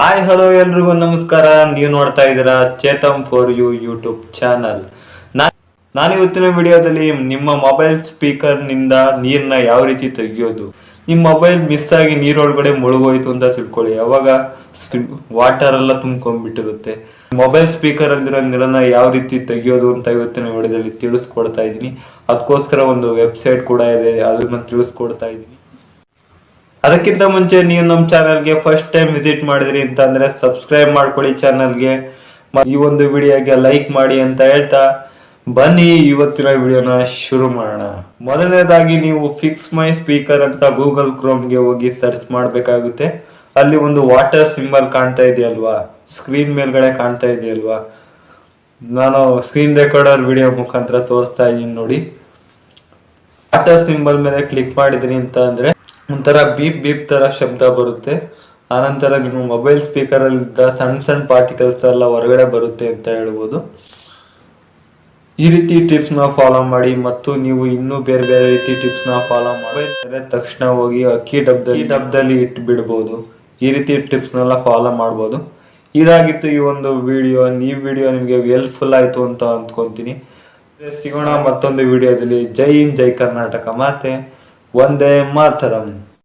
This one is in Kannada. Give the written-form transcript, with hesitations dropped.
ಹಾಯ್ ಹಲೋ ಎಲ್ರಿಗೂ ನಮಸ್ಕಾರ. ನೀವು ನೋಡ್ತಾ ಇದ್ದೀರಾ ಚೇತಮ್ ಫಾರ್ ಯು ಯೂಟ್ಯೂಬ್ ಚಾನಲ್. ನಾನಿವತ್ತಿನ ವಿಡಿಯೋದಲ್ಲಿ ನಿಮ್ಮ ಮೊಬೈಲ್ ಸ್ಪೀಕರ್ ನಿಂದ ನೀರ್ನ ಯಾವ ರೀತಿ ತೆಗಿಯೋದು. ನಿಮ್ಮ ಮೊಬೈಲ್ ಮಿಸ್ ಆಗಿ ನೀರೊಳಗಡೆ ಮುಳುಗೋಯ್ತು ಅಂತ ತಿಳ್ಕೊಳ್ಳಿ. ಅವಾಗ ವಾಟರ್ ಎಲ್ಲ ತುಂಬ್ಕೊಂಡ್ಬಿಟ್ಟಿರುತ್ತೆ. ಮೊಬೈಲ್ ಸ್ಪೀಕರ್ ಅಲ್ಲಿರೋ ನೀರನ್ನ ಯಾವ ರೀತಿ ತೆಗಿಯೋದು ಅಂತ ಇವತ್ತಿನ ವಿಡಿಯೋದಲ್ಲಿ ತಿಳಿಸ್ಕೊಡ್ತಾ ಇದ್ದೀನಿ. ಅದಕ್ಕೋಸ್ಕರ ಒಂದು ವೆಬ್ಸೈಟ್ ಕೂಡ ಇದೆ, ಅದನ್ನ ತಿಳಿಸ್ಕೊಡ್ತಾ ಇದ್ದೀನಿ. ಅದಕ್ಕಿಂತ ಮುಂಚೆ ನೀವು ನಮ್ಮ ಚಾನಲ್ಗೆ ಫಸ್ಟ್ ಟೈಮ್ ವಿಸಿಟ್ ಮಾಡಿದ್ರಿ ಅಂತ ಅಂದ್ರೆ ಸಬ್ಸ್ಕ್ರೈಬ್ ಮಾಡ್ಕೊಳ್ಳಿ ಚಾನಲ್ಗೆ. ಈ ಒಂದು ವಿಡಿಯೋಗೆ ಲೈಕ್ ಮಾಡಿ ಅಂತ ಹೇಳ್ತಾ ಬನ್ನಿ ಇವತ್ತಿನ ವಿಡಿಯೋನ ಶುರು ಮಾಡೋಣ. ಮೊದಲನೇದಾಗಿ ನೀವು ಫಿಕ್ಸ್ ಮೈ ಸ್ಪೀಕರ್ ಅಂತ ಗೂಗಲ್ ಕ್ರೋಮ್ಗೆ ಹೋಗಿ ಸರ್ಚ್ ಮಾಡಬೇಕಾಗುತ್ತೆ. ಅಲ್ಲಿ ಒಂದು ವಾಟರ್ ಸಿಂಬಲ್ ಕಾಣ್ತಾ ಇದೆಯಲ್ವಾ, ಸ್ಕ್ರೀನ್ ಮೇಲ್ಗಡೆ ಕಾಣ್ತಾ ಇದೆಯಲ್ವಾ, ನಾನು ಸ್ಕ್ರೀನ್ ರೆಕಾರ್ಡರ್ ವಿಡಿಯೋ ಮುಖಾಂತರ ತೋರಿಸ್ತಾ ಇದ್ದೀನಿ ನೋಡಿ. ವಾಟರ್ ಸಿಂಬಲ್ ಮೇಲೆ ಕ್ಲಿಕ್ ಮಾಡಿದ್ರಿ ಅಂತ ಅಂದ್ರೆ ಒಂಥರ ಬೀಪ್ ಬೀಪ್ ತರ ಶಬ್ದ ಬರುತ್ತೆ. ಆನಂತರ ನಿಮ್ಮ ಮೊಬೈಲ್ ಸ್ಪೀಕರ್ ಅಲ್ಲಿದ್ದ ಸಣ್ಣ ಸಣ್ಣ ಪಾರ್ಟಿಕಲ್ಸ್ ಎಲ್ಲ ಹೊರಗಡೆ ಬರುತ್ತೆ ಅಂತ ಹೇಳ್ಬೋದು. ಈ ರೀತಿ ಟಿಪ್ಸ್ ನ ಫಾಲೋ ಮಾಡಿ ಮತ್ತು ನೀವು ಇನ್ನೂ ಬೇರೆ ಬೇರೆ ರೀತಿ ಟಿಪ್ಸ್ ನ ಫಾಲೋ ಮಾಡಿ ತಕ್ಷಣ ಹೋಗಿ ಅಕ್ಕಿ ಡಬ್ದಲ್ಲಿ ಇಟ್ಟು ಬಿಡ್ಬೋದು. ಈ ರೀತಿ ಟಿಪ್ಸ್ ನೆಲ್ಲ ಫಾಲೋ ಮಾಡ್ಬೋದು. ಇದಾಗಿತ್ತು ಈ ಒಂದು ವಿಡಿಯೋ. ಈ ವಿಡಿಯೋ ನಿಮ್ಗೆ ಹೆಲ್ಪ್ಫುಲ್ ಆಯ್ತು ಅಂತ ಅಂದ್ಕೊಂತೀನಿ. ಸಿಗೋಣ ಮತ್ತೊಂದು ವಿಡಿಯೋದಲ್ಲಿ. ಜೈ ಹಿಂದ್, ಜೈ ಕರ್ನಾಟಕ ಮಾತೆ, ವಂದೇ ಮಾತರಂ.